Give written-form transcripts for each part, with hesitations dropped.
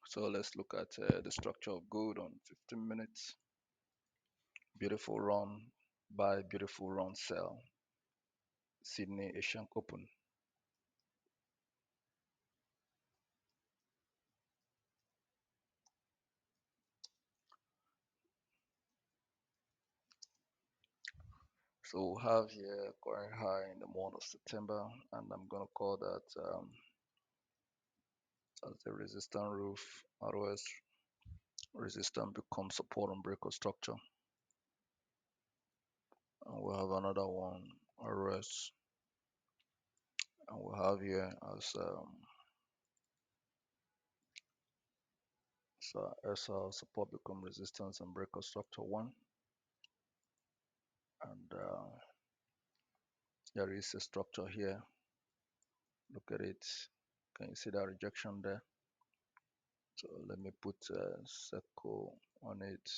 So let's look at the structure of gold on 15 minutes. Beautiful run buy, beautiful run sell. Sydney Asian Open. So we have here current high in the month of September, and I'm gonna call that as the resistance roof. ROS resistance becomes support and breakout structure. And we'll have another one, ROS, and we'll have here as so SR support become resistance and breakout structure one. And there is a structure here. Look at it. Can you see that rejection there? So let me put a circle on it.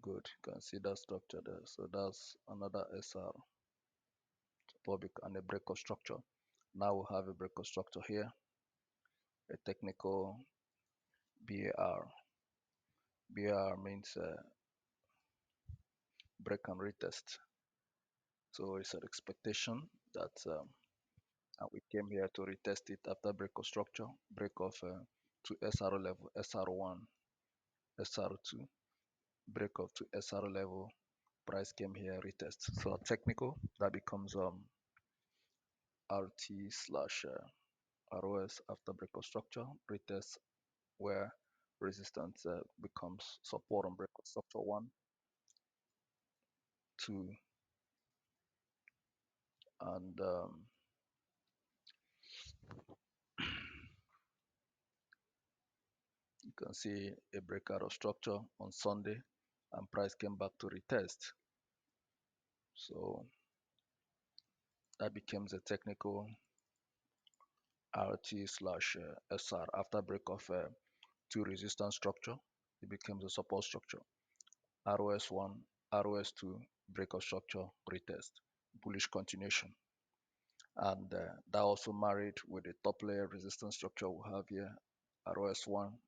Good. You can see that structure there. So that's another SR support and a breakout structure. Now we have a breakout structure here, a technical BAR. BAR means break and retest. So it's an expectation that we came here to retest it after breakout structure, break of to SR level, SR1, SR2, break of to SR level, price came here, retest. So technical, that becomes RT slash ROS after breakout structure, retest where resistance becomes support on breakout structure 1, 2, and you can see a breakout of structure on Sunday, and price came back to retest. So that becomes a technical RT slash SR after break of 2 resistance structure. It becomes a support structure. ROS1, ROS2, breakout structure, retest, bullish continuation. And that also married with the top layer resistance structure we have here, ROS1,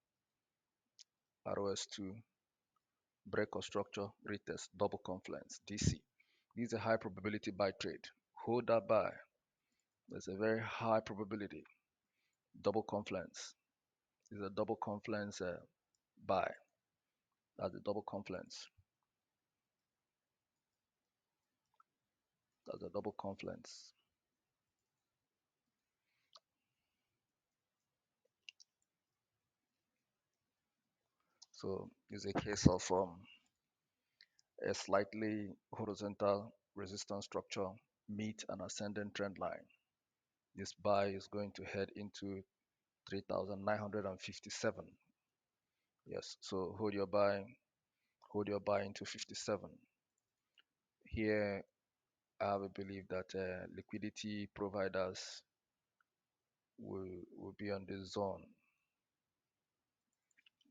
ROS2, breakout structure, retest, double confluence, DC. This is a high probability buy trade. Hold that buy. There's a very high probability. Double confluence. This is a double confluence buy. That's a double confluence. That's a double confluence. So it's a case of a slightly horizontal resistance structure meet an ascending trend line. This buy is going to head into 3,957. Yes, so hold your buy into 57. Here, I have a belief that liquidity providers will be on this zone.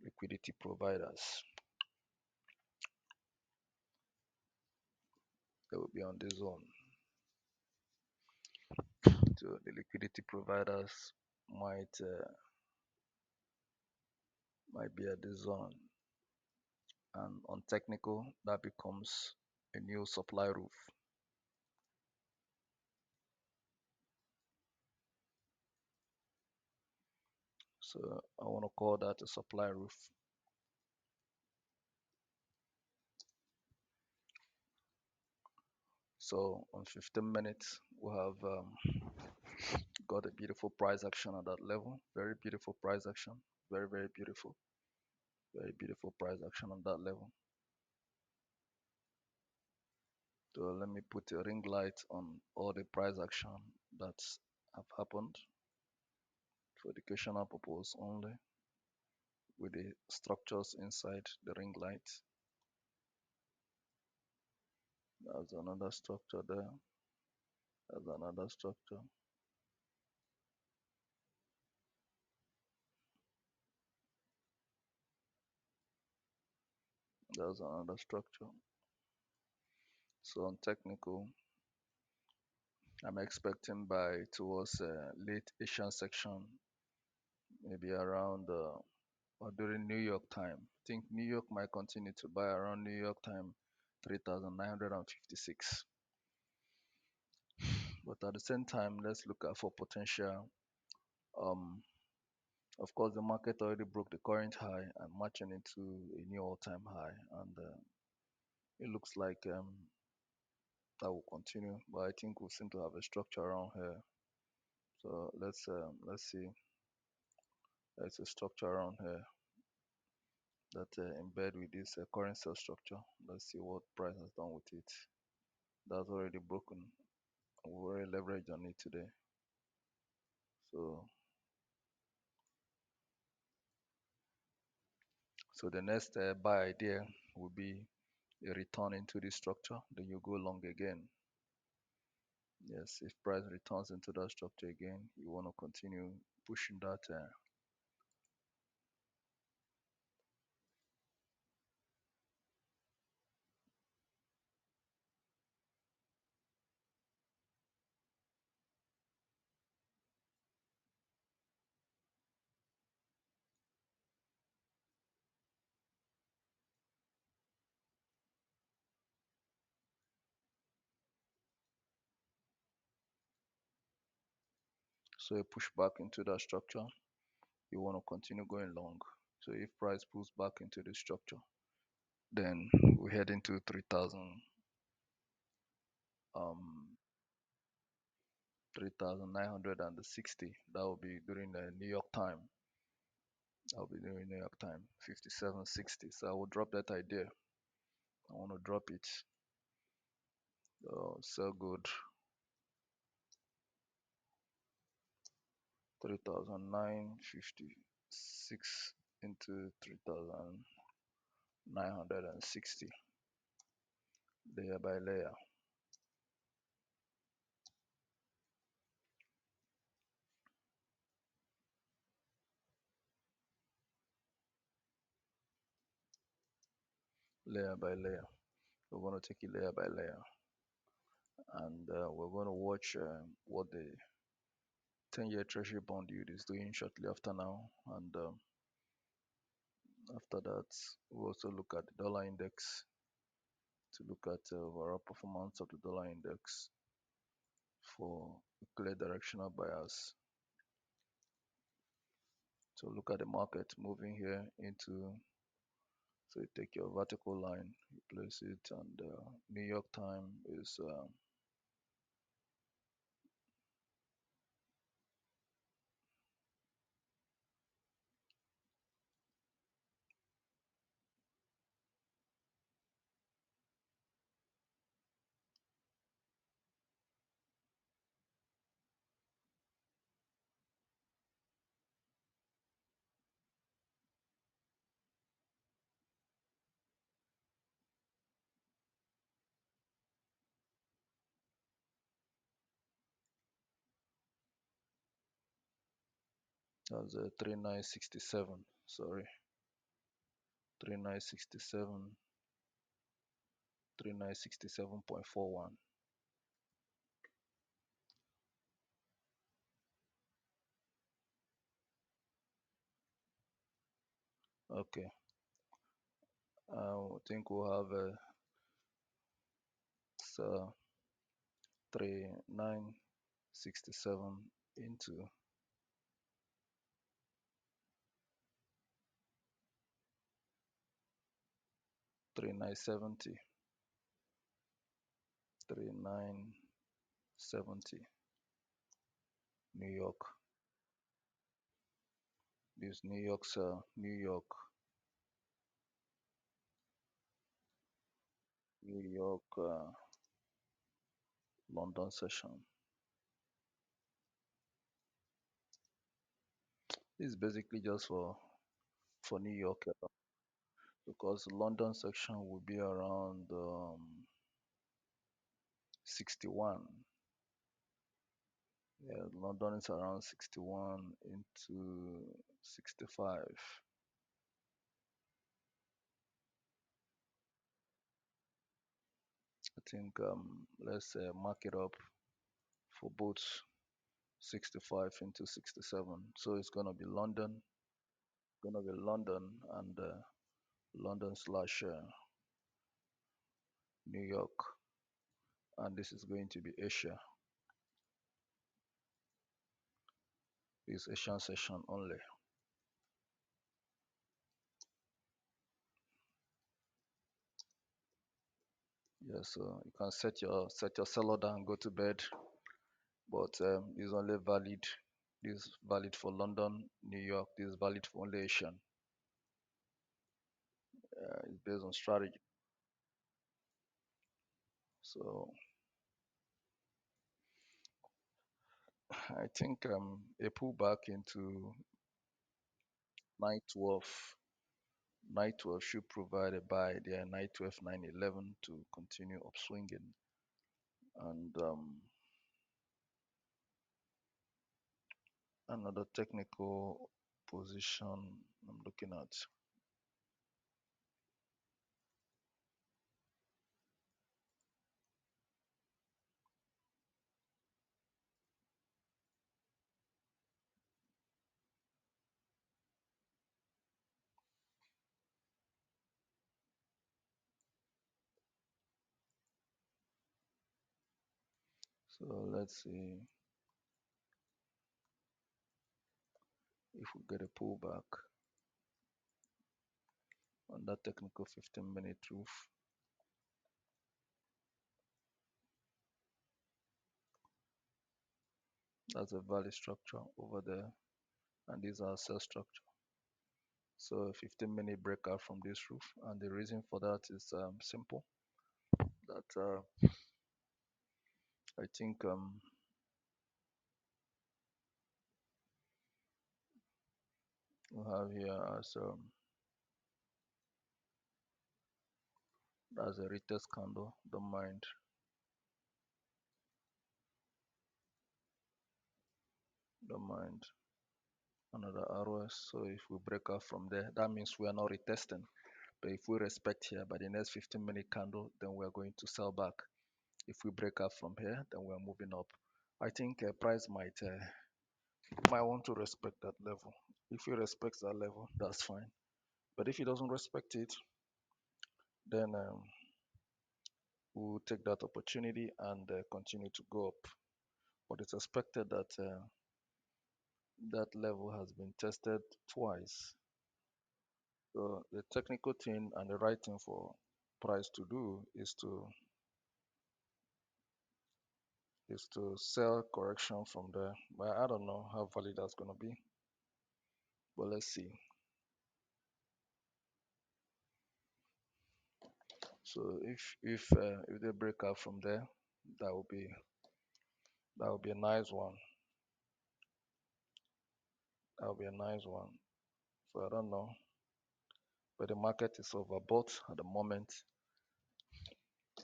Liquidity providers, they will be on this zone. So the liquidity providers might be at this zone, and on technical that becomes a new supply roof. So I want to call that a supply roof. So on 15 minutes, we have got a beautiful price action at that level. Very beautiful price action. Very, very beautiful. Very beautiful price action on that level. So let me put a ring light on all the price action that have happened for educational purpose only, with the structures inside the ring light. There's another structure there. There's another structure. There's another structure. So on technical, I'm expecting by towards late Asian section, maybe around or during New York time. I think New York might continue to buy around New York time 3,956. But at the same time, let's look at for potential. Um, of course, the market already broke the current high and marching into a new all-time high, and it looks like that will continue. But I think we seem to have a structure around here. So let's see. There's a structure around here that embed with this current sales structure. Let's see what price has done with it. That's already broken. We're already leveraged on it today. So so the next buy idea will be a return into this structure. Then you go long again. Yes, if price returns into that structure again, you want to continue pushing that. So you push back into that structure, you want to continue going long. So if price pulls back into the structure, then we head into 3,000, um, 3,960. That will be during the New York time. I'll be doing New York time, 57.60. So I will drop that idea. I want to drop it. So good. 3,956 into 3,960, layer by layer, layer by layer. We're going to take it layer by layer, and we're going to watch what the 10-year treasury bond yield is doing shortly after now. And after that, we'll also look at the dollar index to look at overall performance of the dollar index for a clear directional bias. So look at the market moving here into, so you take your vertical line, you place it, and New York time is that's 3967. Sorry, 3967, 3967.41. Okay, I think we'll have so 3967 into 3970, 3970 New York. This New York London session. This is basically just for New York because London section will be around 61. Yeah, London is around 61 into 65. I think let's mark it up for both 65 into 67. So it's gonna be London and London slash New York, and this is going to be Asia. This Asian session only. Yeah, so you can set your seller down, go to bed, but this is only valid. This is valid for London, New York. This is valid for only Asian. It's based on strategy. So I think a pullback into 912, 912 should provide a buy there, 912, 911 to continue upswinging. And another technical position I'm looking at. So let's see if we get a pullback on that technical 15-minute roof. That's a value structure over there, and these are sell structure. So a 15-minute breakout from this roof, and the reason for that is simple. That I think we have here as a retest candle. Don't mind another ROS. So if we break out from there, that means we are not retesting. But if we respect here by the next 15-minute candle, then we are going to sell back. If we break out from here, then we are moving up. I think price might want to respect that level. If he respects that level, that's fine. But if he doesn't respect it, then we'll take that opportunity and continue to go up. But it's expected that that level has been tested twice. So the technical thing and the right thing for price to do is to sell correction from there. But I don't know how valid that's gonna be. But let's see. So if they break out from there, that would be that would be a nice one. That would be a nice one. So I don't know, but the market is overbought at the moment.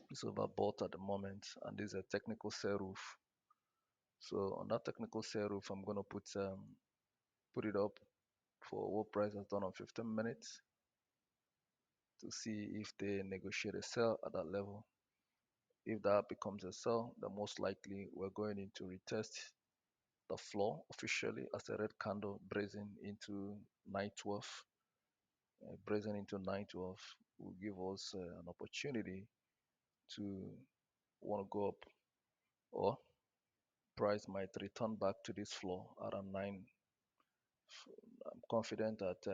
It's overbought at the moment, and this is a technical sell roof. So on that technical sell roof, I'm gonna put it up for what price has done on 15 minutes to see if they negotiate a sell at that level. If that becomes a sell, then most likely we're going into retest the floor officially as a red candle brazen into 912. Brazen into 912 will give us an opportunity to want to go up, or price might return back to this floor around 9. I'm confident that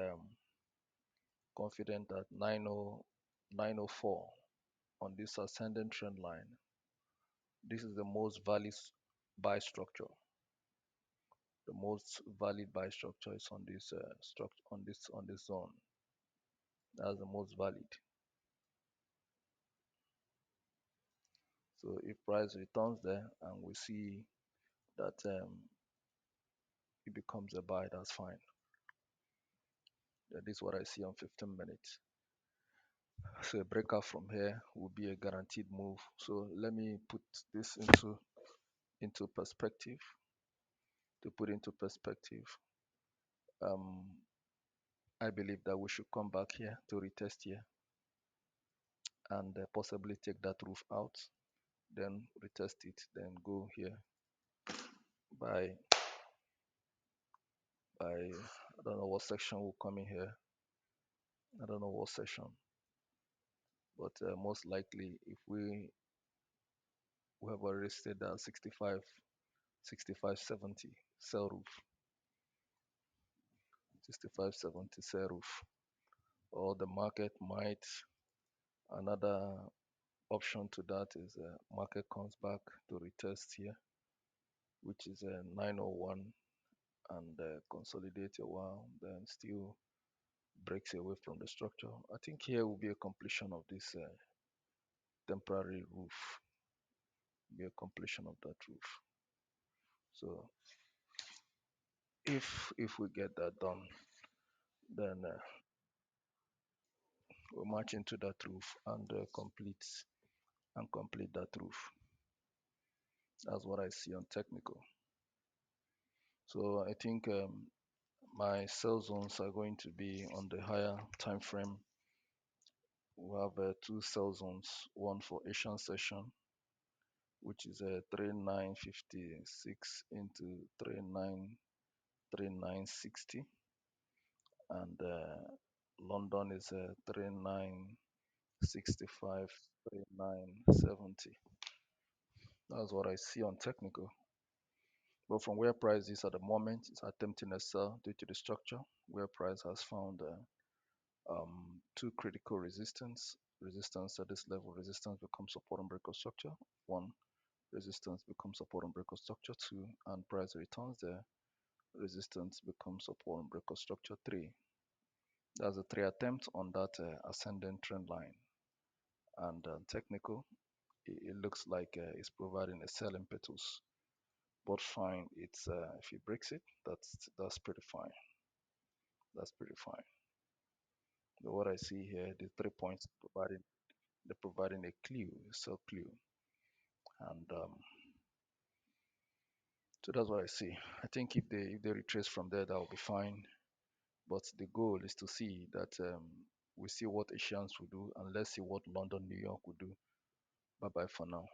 904 on this ascending trend line. This is the most valid buy structure. The most valid buy structure is on this structure on this zone. That's the most valid. So if price returns there and we see that it becomes a buy, that's fine. That is what I see on 15 minutes. So a breakout from here will be a guaranteed move. So let me put this into perspective. To put into perspective, um, I believe that we should come back here to retest here. and possibly take that roof out, then retest it, then go here by I don't know what section will come in here. I don't know what section, but most likely if we have already said that 6570 cell roof, 6570 cell roof, or the market might another option to that is market comes back to retest here, which is 901 and consolidate a while, then still breaks away from the structure. I think here will be a completion of this temporary roof, be a completion of that roof. So if we get that done, then we'll march into that roof and complete that roof. That's what I see on technical. So I think my sell zones are going to be on the higher time frame. We have two sell zones, one for Asian session, which is a 3956 into 3960, and London is a 3965, 3970. That's what I see on technical. But from where price is at the moment, it's attempting a sell due to the structure, where price has found two critical resistance. Resistance at this level, resistance becomes support and break of structure. One, resistance becomes support and break of structure. Two, and price returns there. Resistance becomes support and break of structure. Three. That's a three attempt on that ascending trend line. And technical, it looks like it's providing a sell impetus. But fine, it's if he breaks it, that's pretty fine. That's pretty fine. But what I see here, the 3 points providing they're providing a clue, a sell clue, and so that's what I see. I think if they retrace from there, that will be fine. But the goal is to see that we see what Asians will do, and let's see what London, New York will do. Bye bye for now.